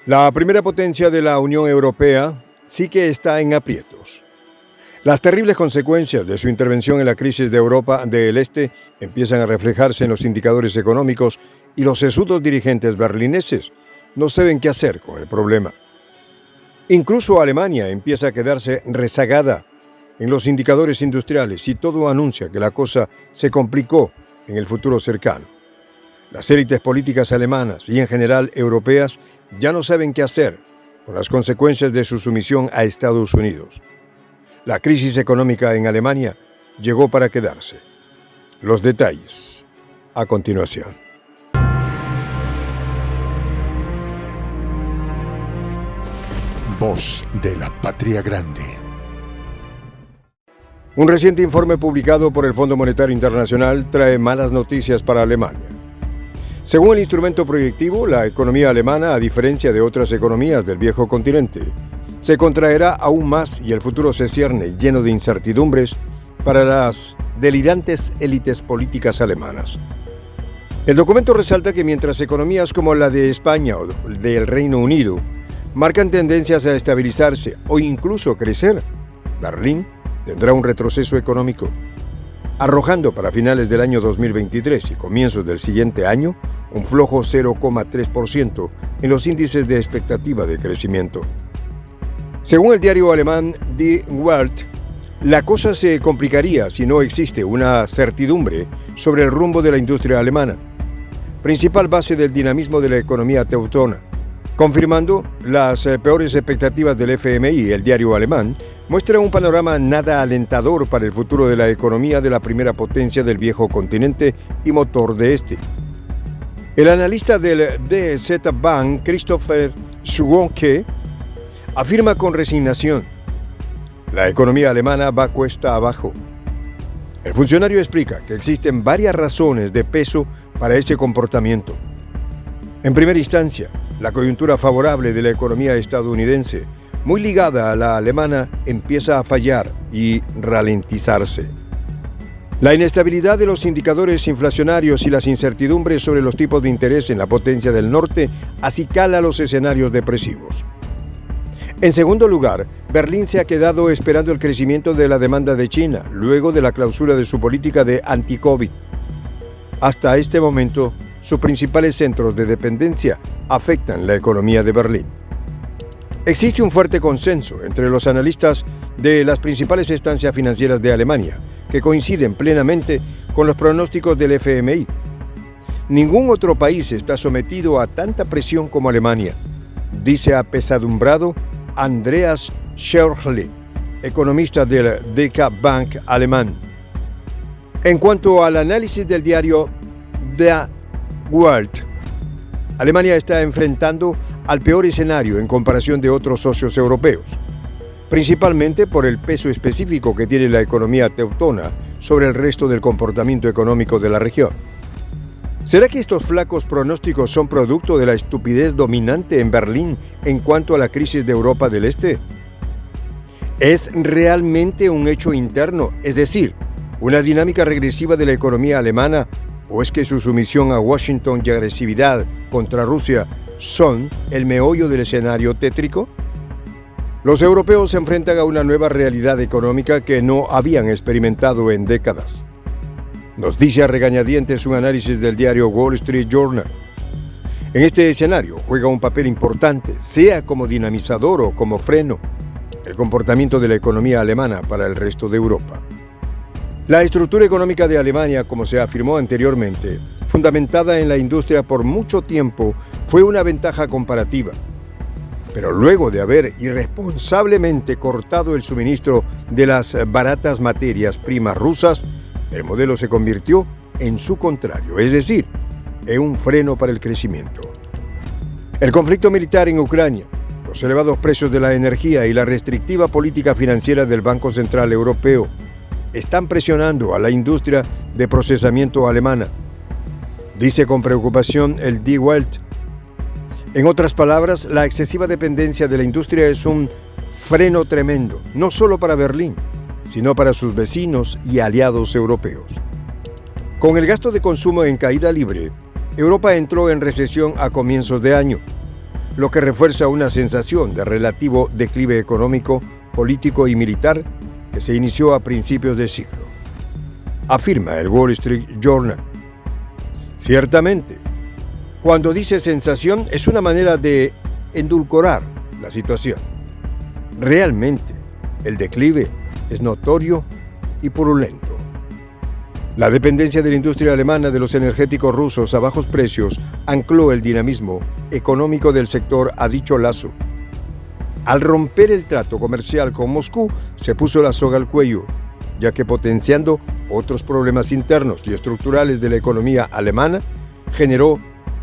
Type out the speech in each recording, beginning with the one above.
La primera potencia de la Unión Europea sí que está en aprietos. Las terribles consecuencias de su intervención en la crisis de Europa del Este empiezan a reflejarse en los indicadores económicos y los sesudos dirigentes berlineses no saben qué hacer con el problema. Incluso Alemania empieza a quedarse rezagada en los indicadores industriales y todo anuncia que la cosa se complicó en el futuro cercano. Las élites políticas alemanas y en general europeas ya no saben qué hacer con las consecuencias de su sumisión a Estados Unidos. La crisis económica en Alemania llegó para quedarse. Los detalles a continuación. Voz de la Patria Grande. Un reciente informe publicado por el Fondo Monetario Internacional trae malas noticias para Alemania. Según el instrumento proyectivo, la economía alemana, a diferencia de otras economías del viejo continente, se contraerá aún más y el futuro se cierne lleno de incertidumbres para las delirantes élites políticas alemanas. El documento resalta que mientras economías como la de España o del Reino Unido marcan tendencias a estabilizarse o incluso crecer, Berlín tendrá un retroceso económico, arrojando para finales del año 2023 y comienzos del siguiente año un flojo 0,3% en los índices de expectativa de crecimiento. Según el diario alemán Die Welt, la cosa se complicaría si no existe una certidumbre sobre el rumbo de la industria alemana, principal base del dinamismo de la economía teutona. Confirmando las peores expectativas del FMI, el diario alemán muestra un panorama nada alentador para el futuro de la economía de la primera potencia del viejo continente y motor de este. El analista del DZ Bank, Christopher Schwonke, afirma con resignación: la economía alemana va cuesta abajo. El funcionario explica que existen varias razones de peso para ese comportamiento. En primera instancia, la coyuntura favorable de la economía estadounidense, muy ligada a la alemana, empieza a fallar y ralentizarse. La inestabilidad de los indicadores inflacionarios y las incertidumbres sobre los tipos de interés en la potencia del norte acicala los escenarios depresivos. En segundo lugar, Berlín se ha quedado esperando el crecimiento de la demanda de China, luego de la clausura de su política de anti-COVID. Hasta este momento, sus principales centros de dependencia afectan la economía de Berlín. Existe un fuerte consenso entre los analistas de las principales estancias financieras de Alemania, que coinciden plenamente con los pronósticos del FMI. Ningún otro país está sometido a tanta presión como Alemania, dice apesadumbrado Andreas Scherchli, economista del DK Bank alemán. En cuanto al análisis del diario Der Welt, Alemania está enfrentando al peor escenario en comparación de otros socios europeos, principalmente por el peso específico que tiene la economía teutona sobre el resto del comportamiento económico de la región. ¿Será que estos flacos pronósticos son producto de la estupidez dominante en Berlín en cuanto a la crisis de Europa del Este? ¿Es realmente un hecho interno, es decir, una dinámica regresiva de la economía alemana, o es que su sumisión a Washington y agresividad contra Rusia son el meollo del escenario tétrico? Los europeos se enfrentan a una nueva realidad económica que no habían experimentado en décadas. Nos dice a regañadientes un análisis del diario Wall Street Journal. En este escenario juega un papel importante, sea como dinamizador o como freno, el comportamiento de la economía alemana para el resto de Europa. La estructura económica de Alemania, como se afirmó anteriormente, fundamentada en la industria por mucho tiempo, fue una ventaja comparativa. Pero luego de haber irresponsablemente cortado el suministro de las baratas materias primas rusas, el modelo se convirtió en su contrario, es decir, en un freno para el crecimiento. El conflicto militar en Ucrania, los elevados precios de la energía y la restrictiva política financiera del Banco Central Europeo están presionando a la industria de procesamiento alemana, dice con preocupación el Die Welt. En otras palabras, la excesiva dependencia de la industria es un freno tremendo, no solo para Berlín, sino para sus vecinos y aliados europeos. Con el gasto de consumo en caída libre, Europa entró en recesión a comienzos de año. lo que refuerza una sensación de relativo declive económico, político y militar que se inició a principios de siglo, afirma el Wall Street Journal. Ciertamente, cuando dice sensación es una manera de endulcorar la situación. Realmente, el declive es notorio y purulento. La dependencia de la industria alemana de los energéticos rusos a bajos precios ancló el dinamismo económico del sector a dicho lazo. Al romper el trato comercial con Moscú, se puso la soga al cuello, ya que potenciando otros problemas internos y estructurales de la economía alemana, generó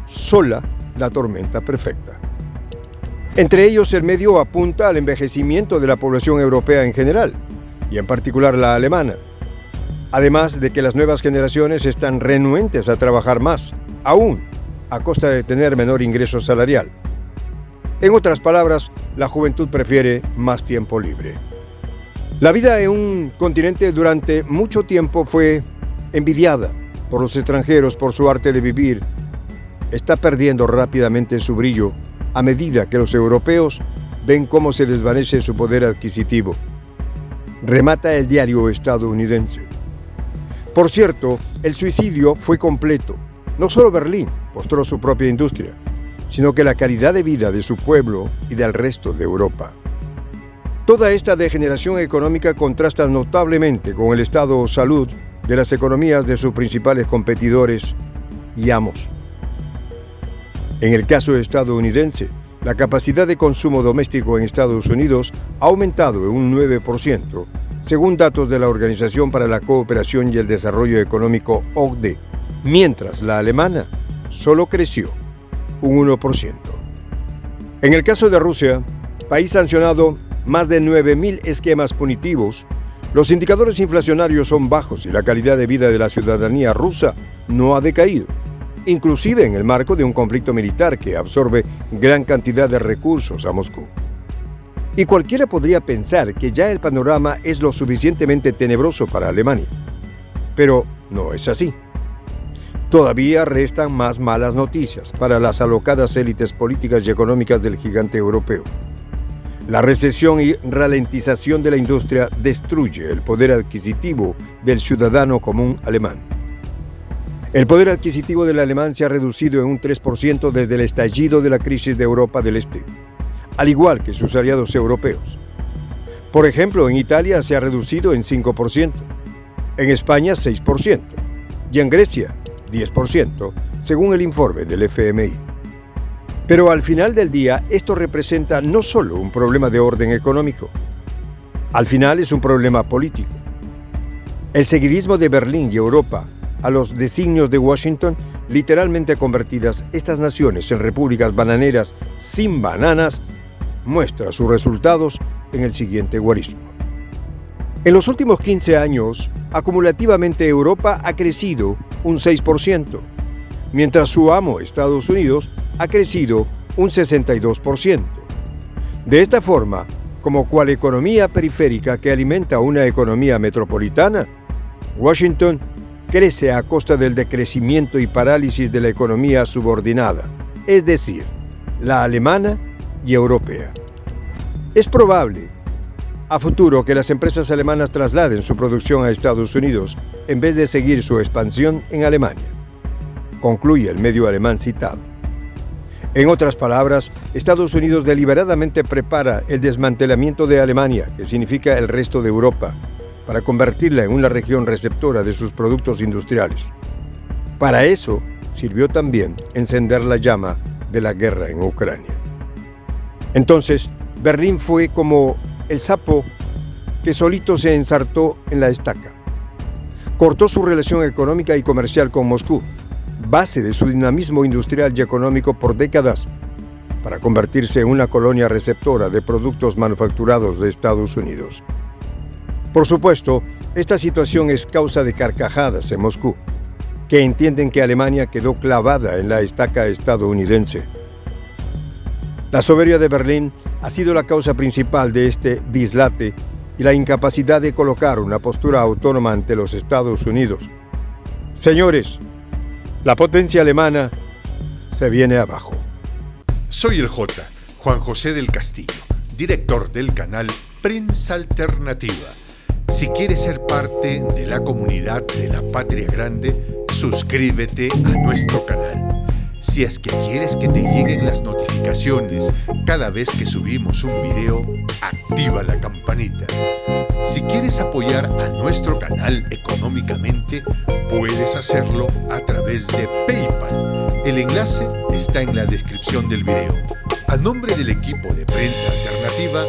sola la tormenta perfecta. Entre ellos, el medio apunta al envejecimiento de la población europea en general, y en particular la alemana, además de que las nuevas generaciones están renuentes a trabajar más, aún a costa de tener menor ingreso salarial. En otras palabras, la juventud prefiere más tiempo libre. La vida en un continente durante mucho tiempo fue envidiada por los extranjeros por su arte de vivir. Está perdiendo rápidamente su brillo a medida que los europeos ven cómo se desvanece su poder adquisitivo. Remata el diario estadounidense. Por cierto, el suicidio fue completo. No solo Berlín postró su propia industria, sino que la calidad de vida de su pueblo y del resto de Europa. Toda esta degeneración económica contrasta notablemente con el estado de salud de las economías de sus principales competidores y amos. En el caso estadounidense, la capacidad de consumo doméstico en Estados Unidos ha aumentado en un 9%, según datos de la Organización para la Cooperación y el Desarrollo Económico OCDE, mientras la alemana solo creció un 1%. En el caso de Rusia, país sancionado más de 9.000 esquemas punitivos, los indicadores inflacionarios son bajos y la calidad de vida de la ciudadanía rusa no ha decaído, inclusive en el marco de un conflicto militar que absorbe gran cantidad de recursos a Moscú. Y cualquiera podría pensar que ya el panorama es lo suficientemente tenebroso para Alemania. Pero no es así. Todavía restan más malas noticias para las alocadas élites políticas y económicas del gigante europeo. La recesión y ralentización de la industria destruye el poder adquisitivo del ciudadano común alemán. El poder adquisitivo del alemán se ha reducido en un 3% desde el estallido de la crisis de Europa del Este, al igual que sus aliados europeos. Por ejemplo, en Italia se ha reducido en 5%, en España 6% y en Grecia 10%, según el informe del FMI. Pero al final del día, esto representa no solo un problema de orden económico, al final es un problema político. El seguidismo de Berlín y Europa a los designios de Washington, literalmente convertidas estas naciones en repúblicas bananeras sin bananas, muestra sus resultados en el siguiente guarismo. En los últimos 15 años, acumulativamente Europa ha crecido un 6%, mientras su amo Estados Unidos ha crecido un 62%. De esta forma, como cual economía periférica que alimenta una economía metropolitana, Washington crece a costa del decrecimiento y parálisis de la economía subordinada, es decir, la alemana y europea. Es probable a futuro que las empresas alemanas trasladen su producción a Estados Unidos en vez de seguir su expansión en Alemania, concluye el medio alemán citado. En otras palabras, Estados Unidos deliberadamente prepara el desmantelamiento de Alemania, que significa el resto de Europa, para convertirla en una región receptora de sus productos industriales. Para eso sirvió también encender la llama de la guerra en Ucrania. Entonces, Berlín fue como el sapo que solito se ensartó en la estaca. Cortó su relación económica y comercial con Moscú, base de su dinamismo industrial y económico por décadas, para convertirse en una colonia receptora de productos manufacturados de Estados Unidos. Por supuesto, esta situación es causa de carcajadas en Moscú, que entienden que Alemania quedó clavada en la estaca estadounidense. La soberbia de Berlín ha sido la causa principal de este dislate y la incapacidad de colocar una postura autónoma ante los Estados Unidos. Señores, la potencia alemana se viene abajo. Soy el J, Juan José del Castillo, director del canal Prensa Alternativa. Si quieres ser parte de la comunidad de la Patria Grande, suscríbete a nuestro canal. Si es que quieres que te lleguen las notificaciones cada vez que subimos un video, activa la campanita. Si quieres apoyar a nuestro canal económicamente, puedes hacerlo a través de PayPal. El enlace está en la descripción del video. A nombre del equipo de Prensa Alternativa,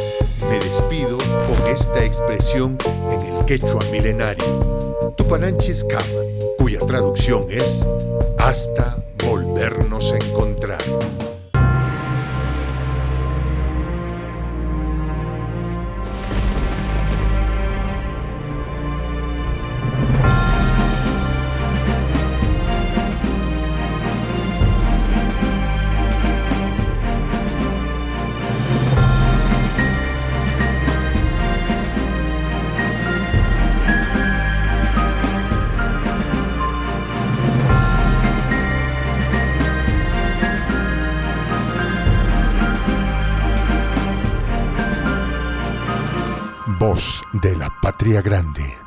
me despido con esta expresión en el quechua milenario, Tupananchis Kama, cuya traducción es hasta volvernos a encontrar. Voz de la Patria Grande.